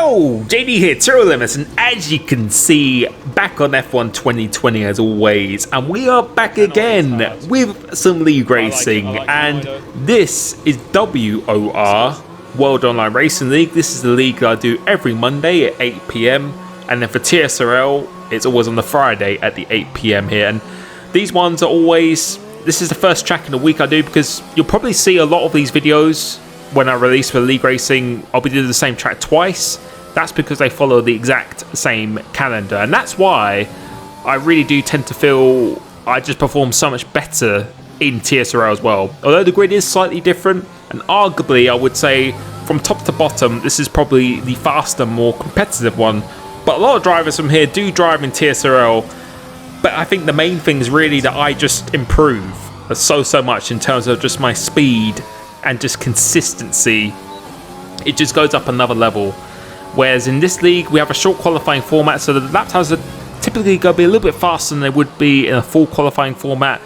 Yo, JD here, Tyrrell Limits, and as you can see, back on F1 2020 as always, and we are back again with some league racing, and this is WOR, World Online Racing League. This is the league that I do every Monday at 8 PM, and then for TSRL, it's always on the Friday at the 8 PM here, and these ones are always, this is the first track in the week I do, because you'll probably see a lot of these videos when I release for league racing. I'll be doing the same track twice. That's because they follow the exact same calendar, and that's why I really do tend to feel I just perform so much better in TSRL as well. Although the grid is slightly different, and arguably I would say from top to bottom this is probably the faster, more competitive one. But a lot of drivers from here do drive in TSRL, but I think the main thing is really that I just improve so much in terms of just my speed and just consistency. It just goes up another level. Whereas in this league we have a short qualifying format, so the lap times are typically going to be a little bit faster than they would be in a full qualifying format.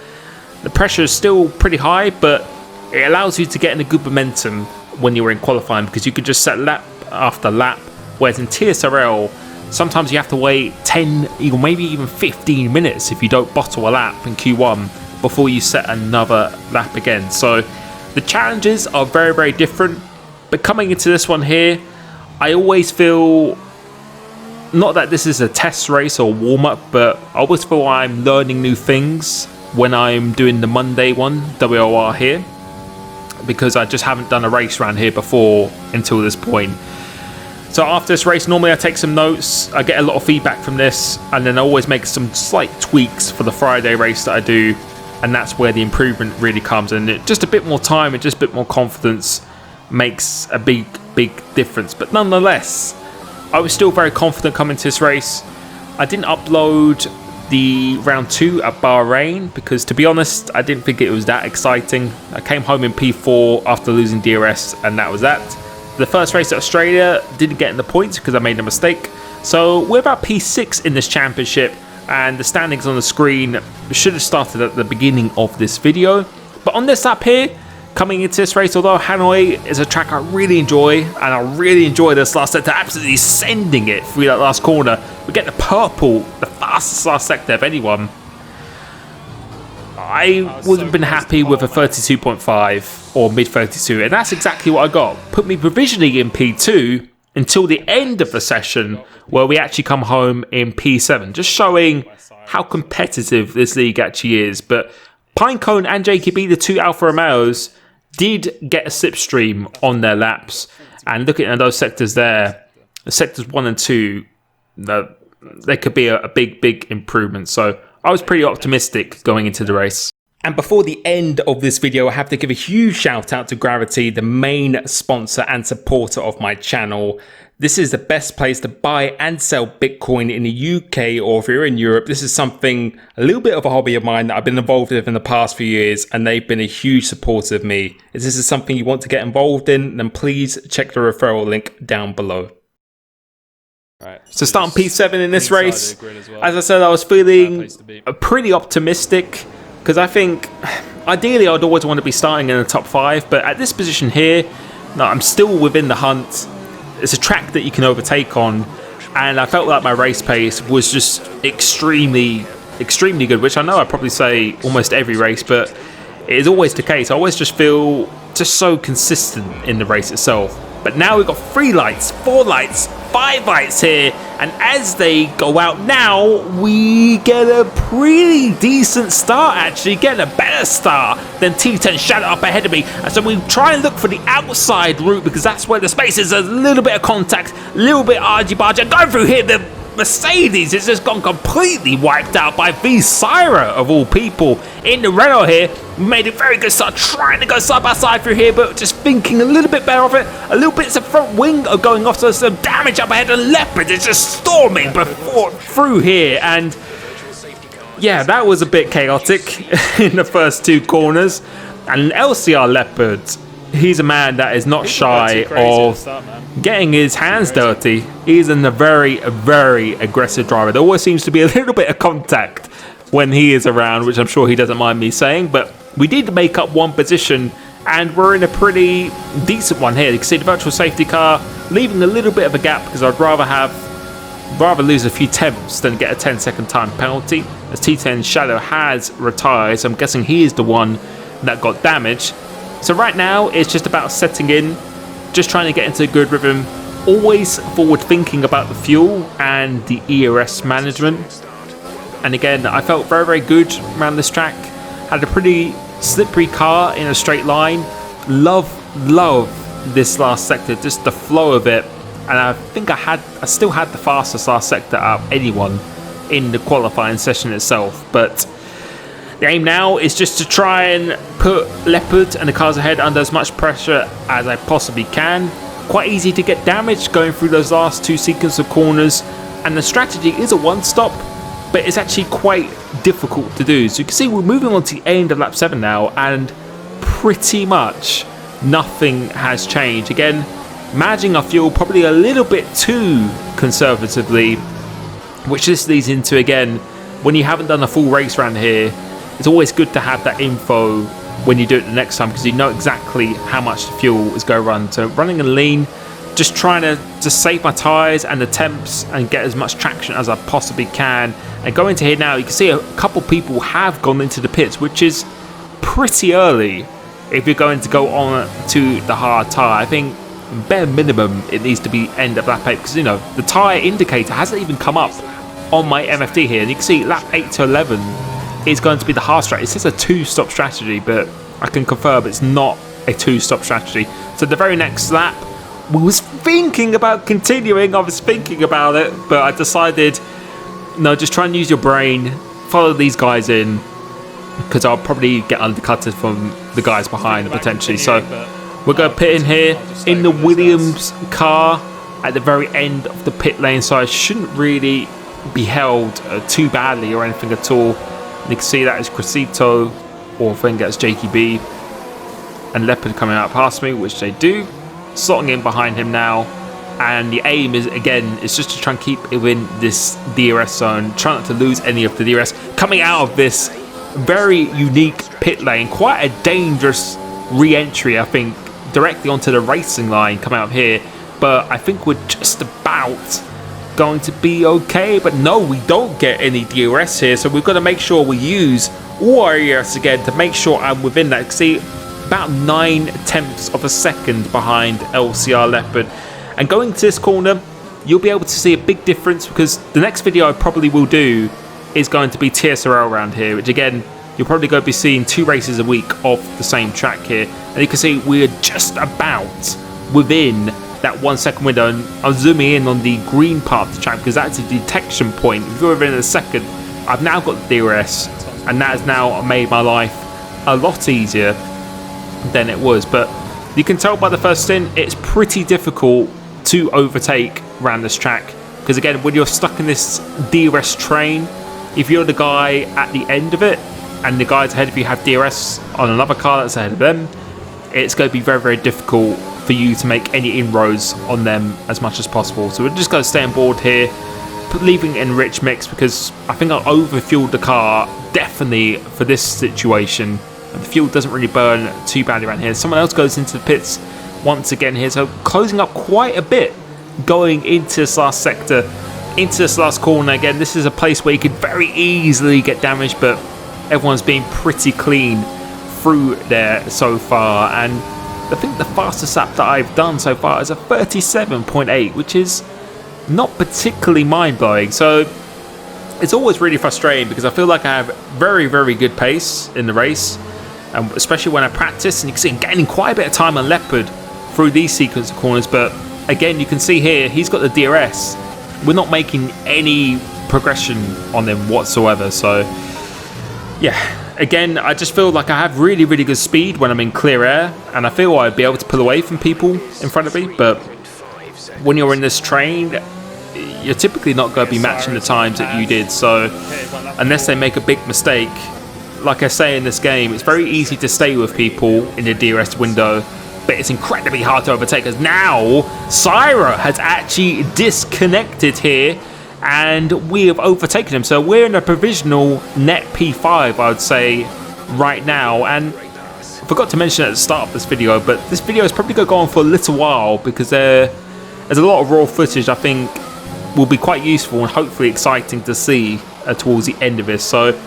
The pressure is still pretty high, but it allows you to get in a good momentum when you're in qualifying, because you could just set lap after lap. Whereas in TSRL, sometimes you have to wait 10, maybe even 15 minutes if you don't bottle a lap in Q1 before you set another lap again. So the challenges are very different, but coming into this one here, I always feel, not that this is a test race or warm-up, but I always feel I'm learning new things when I'm doing the Monday one, WOR here, because I just haven't done a race around here before until this point. So after this race, normally I take some notes, I get a lot of feedback from this, and then I always make some slight tweaks for the Friday race that I do. And that's where the improvement really comes, and just a bit more time and just a bit more confidence makes a big difference. But nonetheless, I was still very confident coming to this race. I didn't upload the round 2 at Bahrain because, to be honest, I didn't think it was that exciting. I came home in P4 after losing DRS, and that was that. The first race at Australia didn't get in the points because I made a mistake. So we're about P6 in this championship, and the standings on the screen should have started at the beginning of this video. But on this lap here, coming into this race, although Hanoi is a track I really enjoy, and I really enjoy this last sector, absolutely sending it through that last corner. We get the purple, the fastest last sector of anyone. I would have been happy with a 32.5 or mid 32, and that's exactly what I got. Put me provisionally in P2 until the end of the session, where we actually come home in P7, just showing how competitive this league actually is. But Pinecone and JKB, the two Alfa Romeos, did get a slipstream on their laps, and looking at those sectors there, sectors 1 and 2, there could be a big improvement. So I was pretty optimistic going into the race. And before the end of this video, I have to give a huge shout out to Gravity, the main sponsor and supporter of my channel. This is the best place to buy and sell Bitcoin in the UK, or if you're in Europe. This is something, a little bit of a hobby of mine that I've been involved with in the past few years, and they've been a huge supporter of me. If this is something you want to get involved in, then please check the referral link down below. Right, so starting P7 in this race, as I said, I was feeling pretty optimistic, because I think ideally I'd always want to be starting in the top 5, but at this position here, no, I'm still within the hunt. It's a track that you can overtake on, and I felt like my race pace was just extremely good, which I know I probably say almost every race, but it is always the case. I always just feel just so consistent in the race itself. But now we've got 3 lights, 4 lights, 5 lights here, and as they go out now, we get a pretty decent start, actually, getting a better start than T10 Shadow up ahead of me. And so we try and look for the outside route, because that's where the space is, a little bit of contact, a little bit argy-bargy. Going through here, the Mercedes has just gone completely wiped out by V Syra, of all people. In the Renault here, made a very good start, trying to go side by side through here, but just thinking a little bit better of it. A little bit of front wing are going off, so some damage up ahead, and Leopard is just storming through here. And yeah, that was a bit chaotic in the first 2 corners. And LCR Leopard, he's a man that is not shy of getting his hands dirty. He's a very aggressive driver. There always seems to be a little bit of contact when he is around, which I'm sure he doesn't mind me saying. But we did make up 1 position and we're in a pretty decent one here. You can see the virtual safety car leaving a little bit of a gap because I'd rather lose a few tenths than get a 10-second time penalty, as T10 Shadow has retired, so I'm guessing he is the one that got damaged. So right now it's just about setting in, just trying to get into a good rhythm, always forward thinking about the fuel and the ERS management. And again, I felt very, very good around this track. Had a pretty slippery car in a straight line. Love this last sector, just the flow of it. And I think I still had the fastest last sector out of anyone in the qualifying session itself. But the aim now is just to try and put Leopard and the cars ahead under as much pressure as I possibly can. Quite easy to get damaged going through those last two sequence of corners. And the strategy is a one-stop, but it's actually quite difficult to do. So you can see we're moving on to the end of lap 7 now, and pretty much nothing has changed. Again, managing our fuel probably a little bit too conservatively, which this leads into, again, when you haven't done a full race around here, it's always good to have that info when you do it the next time, because you know exactly how much the fuel is going to run. So running a lean, just trying to just save my tyres and the temps and get as much traction as I possibly can. And going into here now, you can see a couple people have gone into the pits, which is pretty early if you're going to go on to the hard tyre. I think bare minimum it needs to be end of lap 8, because you know the tyre indicator hasn't even come up on my MFD here, and you can see lap 8 to 11 is going to be the hard strategy. It says a 2-stop strategy, but I can confirm it's not a 2-stop strategy. So the very next lap, we was thinking about continuing, I was thinking about it, but I decided no, just try and use your brain, follow these guys in, because I'll probably get undercutted from the guys behind potentially. So we're going to pit in here in the Williams car at the very end of the pit lane, so I shouldn't really be held too badly or anything at all. You can see that is Crescito, or I think that's JKB, and Leopard coming out past me, which they do. Slotting in behind him now, and the aim is, again, is just to try and keep it within this DRS zone, try not to lose any of the DRS. Coming out of this very unique pit lane, quite a dangerous re-entry, I think, directly onto the racing line coming out of here, but I think we're just about going to be okay. But no, we don't get any DRS here, so we've got to make sure we use all our ERS again to make sure I'm within that. See, about 9/10 of a second behind LCR Leopard. And going to this corner, you'll be able to see a big difference, because the next video I probably will do is going to be TSRL around here, which again, you're probably going to be seeing 2 races a week of the same track here. And you can see we're just about within that 1 second window, and I'm zooming in on the green part of the track because that's a detection point. If you're within a second, I've now got the DRS, and that has now made my life a lot easier than it was. But you can tell by the first stint, it's pretty difficult to overtake around this track, because again, when you're stuck in this DRS train, if you're the guy at the end of it and the guys ahead of you have DRS on another car that's ahead of them, it's going to be very, very difficult for you to make any inroads on them as much as possible. So we're just going to stay on board here, leaving it in rich mix, because I think I'll overfueled the car definitely for this situation. And the fuel doesn't really burn too badly around here. Someone else goes into the pits once again here, so closing up quite a bit going into this last sector, into this last corner. Again, this is a place where you could very easily get damaged, but everyone's been pretty clean through there so far. And I think the fastest lap that I've done so far is a 37.8, which is not particularly mind-blowing. So it's always really frustrating, because I feel like I have very, very good pace in the race, and especially when I practice. And you can see I'm gaining quite a bit of time on Leopard through these sequence of corners, but again, you can see here he's got the DRS. We're not making any progression on him whatsoever. So yeah, again, I just feel like I have really, really good speed when I'm in clear air, and I feel I'd be able to pull away from people in front of me. But when you're in this train, you're typically not going to be matching the times that you did. So unless they make a big mistake, like I say in this game, it's very easy to stay with people in the DRS window, but it's incredibly hard to overtake, because now Syra has actually disconnected here and we have overtaken him. So we're in a provisional net P5, I would say, right now. And forgot to mention at the start of this video, but this video is probably going to go on for a little while because there's a lot of raw footage I think will be quite useful and hopefully exciting to see towards the end of this. So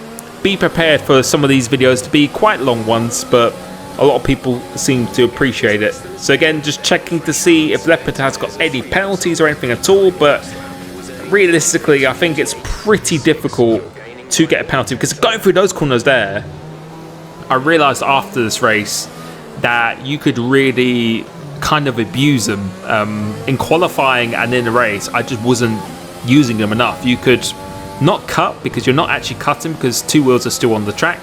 be prepared for some of these videos to be quite long ones, but a lot of people seem to appreciate it. So again, just checking to see if Leopard has got any penalties or anything at all, but realistically I think it's pretty difficult to get a penalty because going through those corners there, I realised after this race that you could really kind of abuse them. In qualifying and in the race, I just wasn't using them enough. You could not cut because you're not actually cutting because two wheels are still on the track.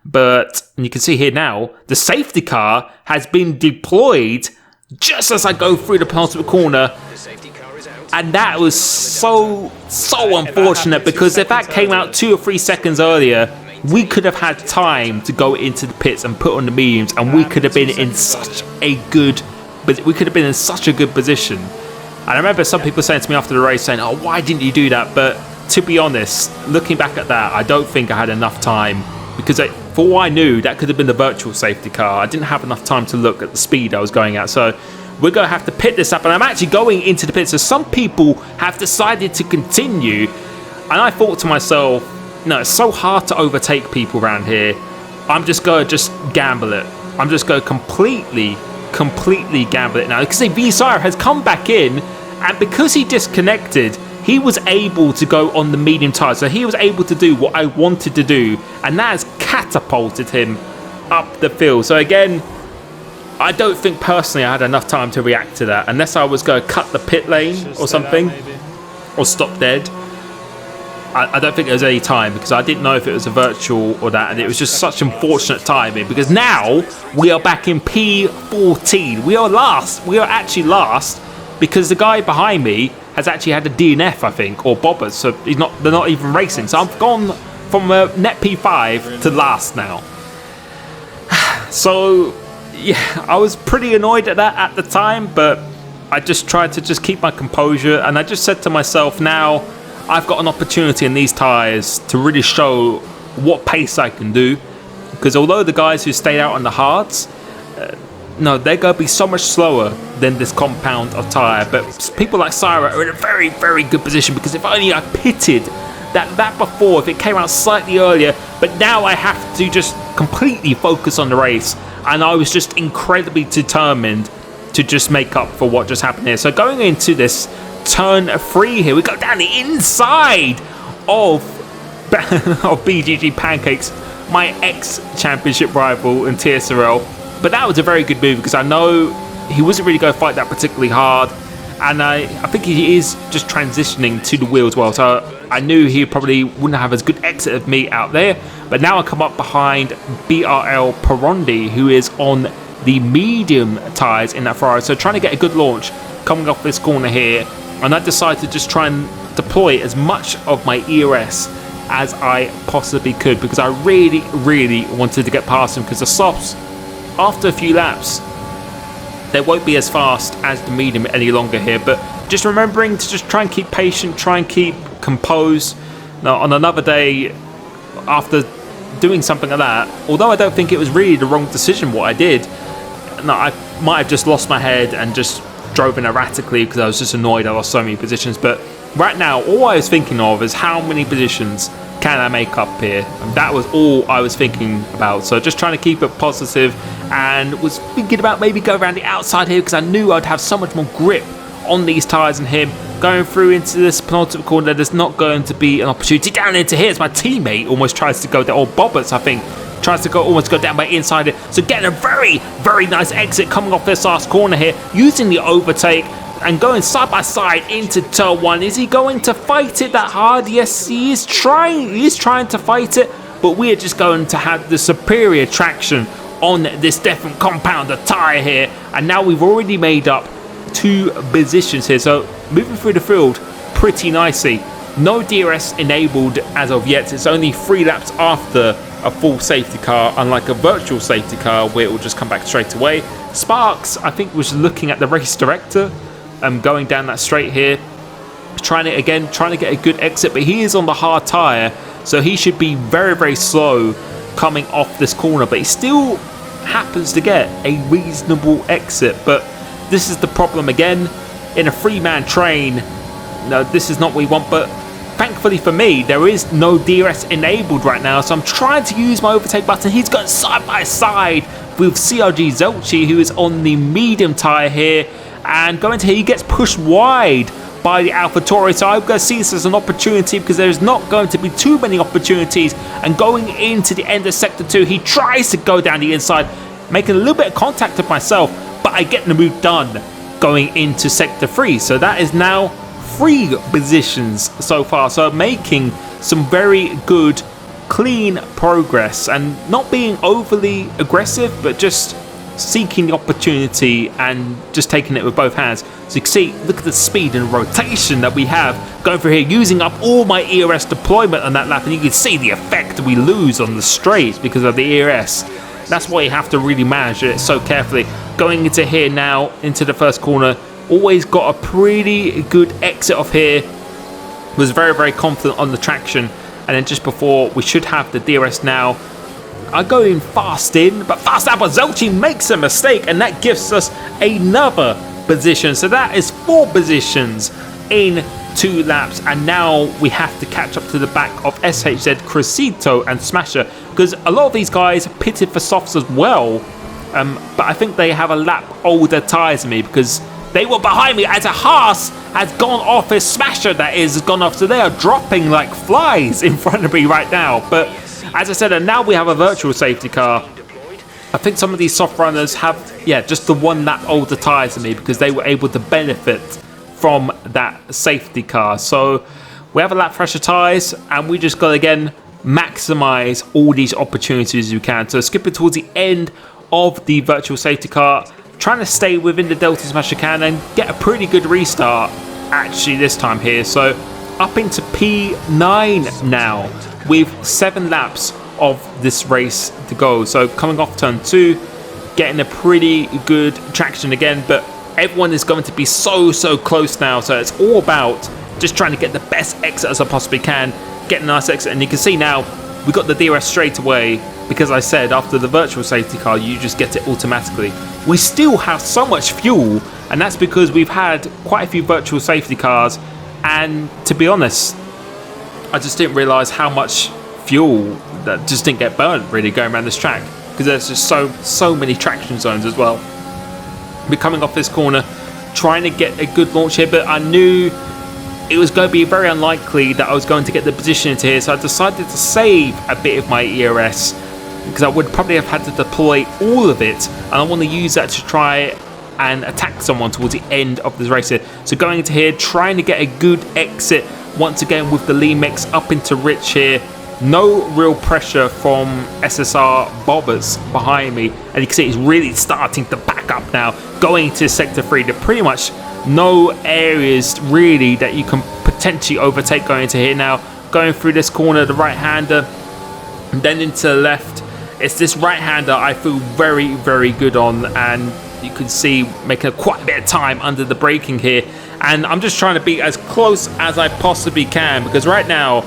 But and you can see here now, the safety car has been deployed just as I go through the penultimate corner. And that was so unfortunate because if that came out 2 or 3 seconds earlier, we could have had time to go into the pits and put on the mediums, and we could have been in such a good position. And I remember some people saying to me after the race saying, "Oh, why didn't you do that?" But to be honest, looking back at that, I don't think I had enough time because for all I knew, that could have been the virtual safety car. I didn't have enough time to look at the speed I was going at. So we're going to have to pit this up, and I'm actually going into the pits. So some people have decided to continue, and I thought to myself, no, it's so hard to overtake people around here. I'm just going to gamble it. I'm just going to completely gamble it now. Because V-Sire has come back in, and because he disconnected, he was able to go on the medium tyre. So he was able to do what I wanted to do, and that has catapulted him up the field. So again, I don't think personally I had enough time to react to that, unless I was going to cut the pit lane or something, or stop dead. I don't think there was any time because I didn't know if it was a virtual or that, and it was just such unfortunate timing because now we are back in P14. We are last. We are actually last because the guy behind me has actually had a DNF, I think, or bobbers, so they're not even racing. So I've gone from net P5 to last now. So yeah, I was pretty annoyed at that at the time, but I just tried to just keep my composure, and I just said to myself, now I've got an opportunity in these tyres to really show what pace I can do, because although the guys who stayed out on the hards, no, they're going to be so much slower than this compound of tyre, but people like Syra are in a very, very good position, because if only I pitted that before, if it came out slightly earlier, but now I have to just completely focus on the race, and I was just incredibly determined to just make up for what just happened here. So going into this turn 3 here, we go down the inside of BGG Pancakes, my ex-championship rival in TSRL. But that was a very good move because I know he wasn't really going to fight that particularly hard, and I think he is just transitioning to the wheel as well. So I knew he probably wouldn't have as good exit of me out there. But now I come up behind BRL Parondi, who is on the medium tyres in that Ferrari. So trying to get a good launch coming off this corner here. And I decided to just try and deploy as much of my ERS as I possibly could, because I really, really wanted to get past him, because the softs, after a few laps, they won't be as fast as the medium any longer here. But just remembering to just try and keep patient, try and keep composed. Now, on another day, after doing something like that, although I don't think it was really the wrong decision what I did, no, I might have just lost my head and just drove in erratically because I was just annoyed I lost so many positions. But right now, all I was thinking of is how many positions can I make up here, and that was all I was thinking about. So just trying to keep it positive, and was thinking about maybe go around the outside here because I knew I'd have so much more grip on these tyres than him. Going through into this penultimate corner, there's not going to be an opportunity. Down into here, it's my teammate almost tries to go there, or Bobbers I think tries to almost go down by inside it. So getting a very, very nice exit coming off this last corner here, using the overtake and going side by side into turn 1. Is he going to fight it that hard? Yes, he is trying. He is trying to fight it, but we are just going to have the superior traction on this different compounder tyre here. And now we've already made up 2 positions here. So moving through the field pretty nicely. No DRS enabled as of yet. It's only 3 laps after a full safety car, unlike a virtual safety car where it will just come back straight away. Sparks, I think, was looking at the race director, going down that straight here, trying to get a good exit, but he is on the hard tyre, so he should be very, very slow coming off this corner. But he's still happens to get a reasonable exit. But this is the problem again. In a 3-man train, no, this is not what we want. But thankfully for me, there is no DRS enabled right now, so I'm trying to use my overtake button. He's going side by side with CRG Zelchi, who is on the medium tyre here, and going to here, he gets pushed wide by the AlphaTauri. So I'm going to see this as an opportunity, because there's not going to be too many opportunities. And going into the end of Sector 2, he tries to go down the inside, making a little bit of contact with myself, but I get the move done going into Sector 3. So that is now 3 positions so far. So making some very good, clean progress, and not being overly aggressive, but just seeking the opportunity and just taking it with both hands. So you can see, look at the speed and rotation that we have going through here, using up all my ERS deployment on that lap, and you can see the effect we lose on the straight because of the ERS. That's why you have to really manage it so carefully. Going into here now, into the first corner, always got a pretty good exit off here. Was very, very confident on the traction, and then just before we should have the DRS now, I go in, but fast out, but Zelchi makes a mistake, and that gives us another position. So that is 4 positions in 2 laps, and now we have to catch up to the back of SHZ, Crescito and Smasher, because a lot of these guys pitted for softs as well, but I think they have a lap older tyres than me, because they were behind me as a Haas has gone off, his Smasher that is has gone off, so they are dropping like flies in front of me right now. But as I said, and now we have a virtual safety car. I think some of these soft runners have, just the 1 lap older tyres than me, because they were able to benefit from that safety car. So we have a lap fresher tyres, and we just got to, again, maximise all these opportunities you can. So skipping towards the end of the virtual safety car, trying to stay within the Delta as much as I can and get a pretty good restart actually this time here. So up into P9 now, with 7 laps of this race to go. So coming off turn 2, getting a pretty good traction again, but everyone is going to be so close now. So it's all about just trying to get the best exit as I possibly can, get a nice exit. And you can see now we got the DRS straight away, because I said after the virtual safety car you just get it automatically. We still have so much fuel, and that's because we've had quite a few virtual safety cars, and to be honest, I just didn't realise how much fuel that just didn't get burnt really going around this track, because there's just so many traction zones as well. We're coming off this corner, trying to get a good launch here, but I knew it was going to be very unlikely that I was going to get the position into here, so I decided to save a bit of my ERS, because I would probably have had to deploy all of it, and I want to use that to try and attack someone towards the end of this race here. So going into here, trying to get a good exit once again with the Lee mix up into Rich here. No real pressure from SSR Bobbers behind me, and you can see it's really starting to back up now. Going to Sector 3, there are pretty much no areas really that you can potentially overtake going into here now. Going through this corner, the right-hander, and then into the left. It's this right-hander I feel very, very good on, and you can see making quite a bit of time under the braking here. And I'm just trying to be as close as I possibly can, because right now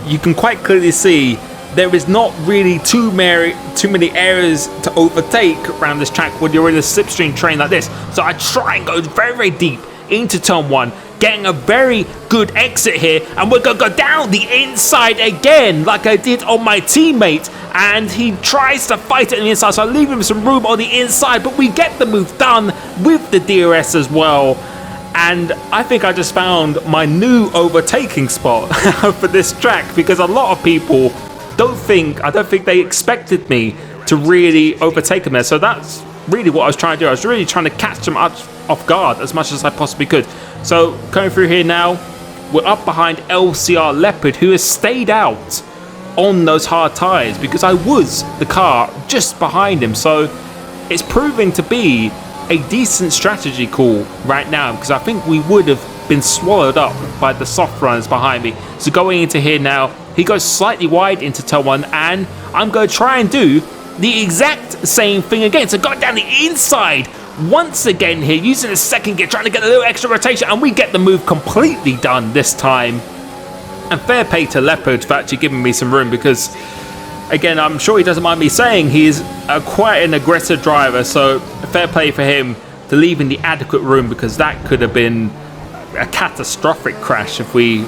you can quite clearly see there is not really too many areas to overtake around this track when you're in a slipstream train like this. So I try and go very, very deep into turn 1, getting a very good exit here, and we're going to go down the inside again like I did on my teammate, and he tries to fight it on the inside, so I leave him some room on the inside, but we get the move done with the DRS as well. And I think I just found my new overtaking spot for this track, because a lot of people I don't think they expected me to really overtake them there. So that's really what I was trying to do. I was really trying to catch them off guard as much as I possibly could. So going through here now, we're up behind LCR Leopard, who has stayed out on those hard tyres, because I was the car just behind him. So it's proving to be a decent strategy call right now, because I think we would have been swallowed up by the soft runners behind me. So going into here now, he goes slightly wide into turn 1, and I'm going to try and do the exact same thing again. So going down the inside once again here, using the second gear, trying to get a little extra rotation, and we get the move completely done this time. And fair play to Leopard for actually giving me some room, because again, I'm sure he doesn't mind me saying he's quite an aggressive driver, so fair play for him to leave in the adequate room, because that could have been a catastrophic crash if we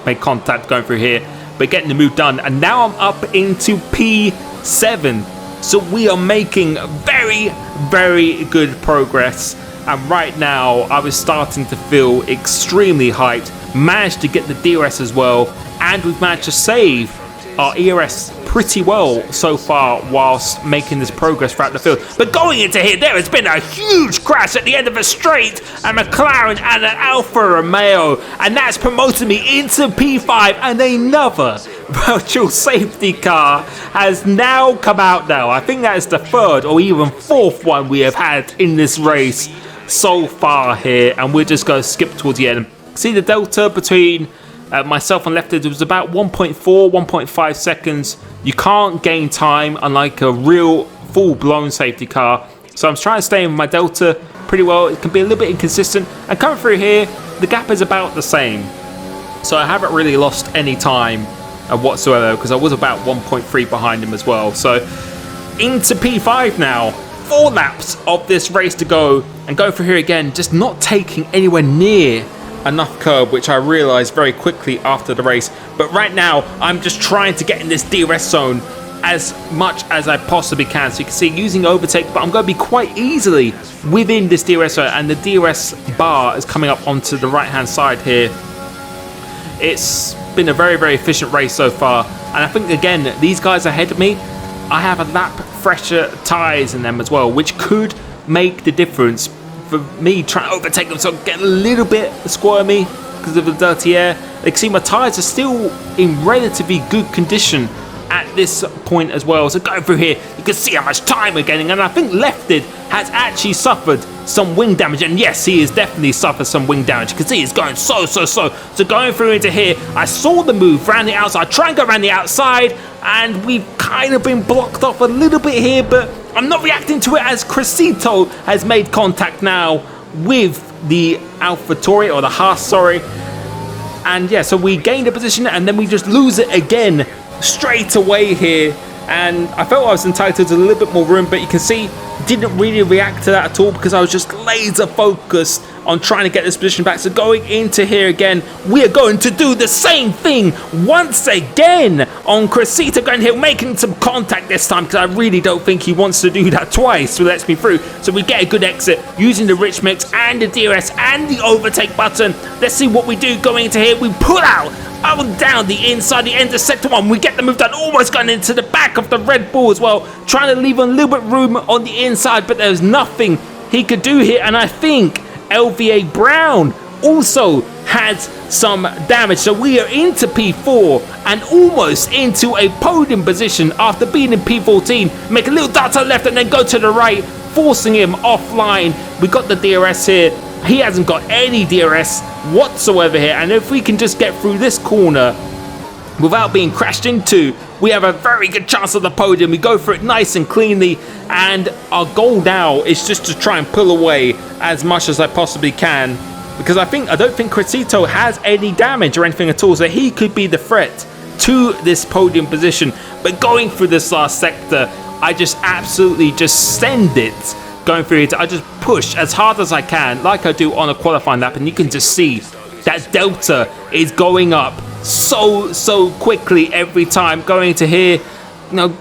made contact going through here. But getting the move done, and now I'm up into P7, so we are making very, very good progress. And right now I was starting to feel extremely hyped. Managed to get the DRS as well, and we've managed to save our ERS pretty well so far whilst making this progress throughout the field. But going into here, there has been a huge crash at the end of a straight, a McLaren and an Alfa Romeo, and that's promoted me into P5, and another virtual safety car has now come out now. I think that is the third or even fourth one we have had in this race so far here, and we're just going to skip towards the end. See the delta between myself and Lefted was about 1.4, 1.5 seconds. You can't gain time unlike a real full-blown safety car. So I'm trying to stay in my delta pretty well. It can be a little bit inconsistent. And coming through here, the gap is about the same. So I haven't really lost any time whatsoever, because I was about 1.3 behind him as well. So into P5 now. 4 laps of this race to go, and going through here again, just not taking anywhere near enough curb, which I realized very quickly after the race. But right now I'm just trying to get in this DRS zone as much as I possibly can. So you can see using overtake, but I'm going to be quite easily within this DRS zone, and the DRS bar is coming up onto the right hand side here. It's been a very, very efficient race so far, and I think again these guys ahead of me, I have a lap fresher tyres in them as well, which could make the difference for me trying to overtake them. So I'm getting a little bit squirmy because of the dirty air. You can see my tyres are still in relatively good condition at this point as well. So going through here, you can see how much time we're getting, and I think Lefted has actually suffered some wing damage, and yes, he has definitely suffered some wing damage. You can see he's going so slow. So going through into here, I saw the move around the outside, try and go around the outside, and we've kind of been blocked off a little bit here, but I'm not reacting to it as Crescito has made contact now with the AlphaTauri, or the Haas, sorry. And yeah, so we gained a position and then we just lose it again straight away here. And I felt I was entitled to a little bit more room, but you can see didn't really react to that at all because I was just laser focused on trying to get this position back. So going into here again, we are going to do the same thing once again on Crescito, going here, making some contact this time because I really don't think he wants to do that twice, so lets me through. So we get a good exit using the rich mix and the DRS and the overtake button. Let's see what we do going into here. We pull out down the inside, the end of sector 1. We get the move done, almost going into the back of the Red Bull as well, trying to leave a little bit room on the inside, but there's nothing he could do here. And I think LVA Brown also has some damage, so we are into P4 and almost into a podium position after being in P14. Make a little dart to the left and then go to the right, forcing him offline. We got the DRS here. He hasn't got any DRS whatsoever here, and if we can just get through this corner without being crashed into, we have a very good chance of the podium. We go for it nice and cleanly, and our goal now is just to try and pull away as much as I possibly can, because I don't think Crescito has any damage or anything at all, so he could be the threat to this podium position. But going through this last sector, I just absolutely just send it. Going through it, I just push as hard as I can, like I do on a qualifying lap, and you can just see that delta is going up so quickly every time. Going to here, you know,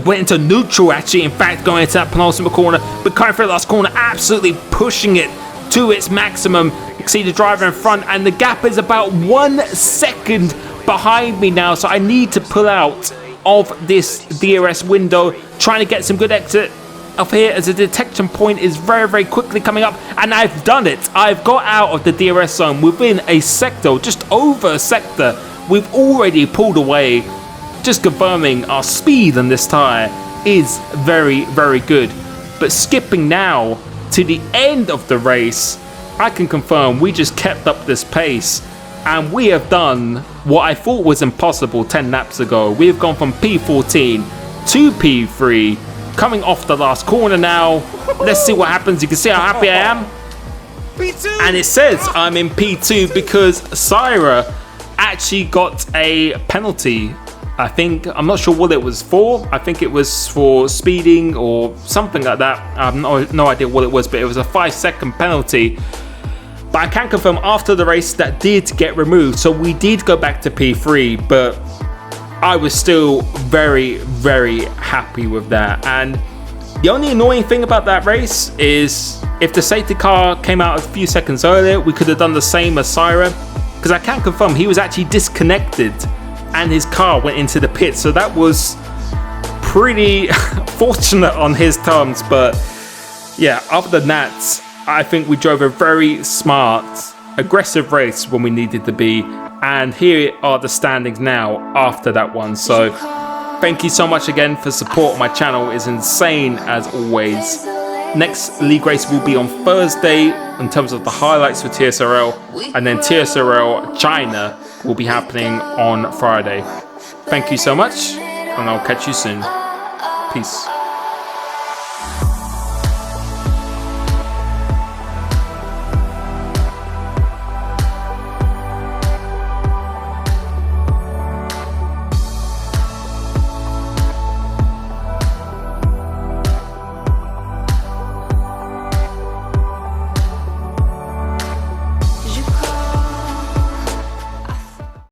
went into neutral actually, in fact, going into that penultimate corner, but coming through the last corner, absolutely pushing it to its maximum. You can see the driver in front, and the gap is about 1 second behind me now, so I need to pull out of this DRS window, trying to get some good exit off here as the detection point is very quickly coming up, and I've done it. I've got out of the DRS zone within a sector, just over a sector. We've already pulled away, just confirming our speed on this tyre is very good. But skipping now to the end of the race, I can confirm we just kept up this pace, and we have done what I thought was impossible 10 laps ago. We have gone from P14 to P3, coming off the last corner now. Let's see what happens. You can see how happy I am. P2. And it says I'm in P2 because Syra actually got a penalty I think, I'm not sure what it was for. I think it was for speeding or something like that. I have no idea what it was, but it was a 5-second penalty. But I can confirm after the race that did get removed. So we did go back to P3, but I was still very, very happy with that. And the only annoying thing about that race is if the safety car came out a few seconds earlier, we could have done the same as Syra. Because I can confirm he was actually disconnected and his car went into the pit. So that was pretty fortunate on his terms. But yeah, other than that, I think we drove a very smart, aggressive race when we needed to be. And here are the standings now after that one. So thank you so much again for support. My channel is insane as always. Next league race will be on Thursday in terms of the highlights for TSRL, and then TSRL China will be happening on Friday. Thank you so much, and I'll catch you soon. Peace.